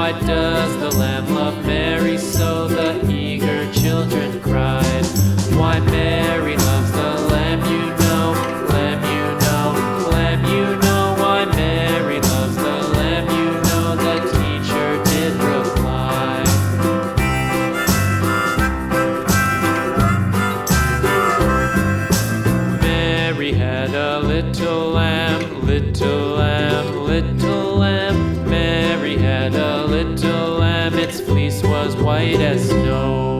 Why does the lamb love Mary so? The eager children cried. Why Mary loves the lamb, you know, lamb, you know, lamb, you know. Why Mary loves the lamb, you know, the teacher did reply. Mary had a little lamb, little lamb, little lamb. Mary had a little lamb, its fleece was white as snow.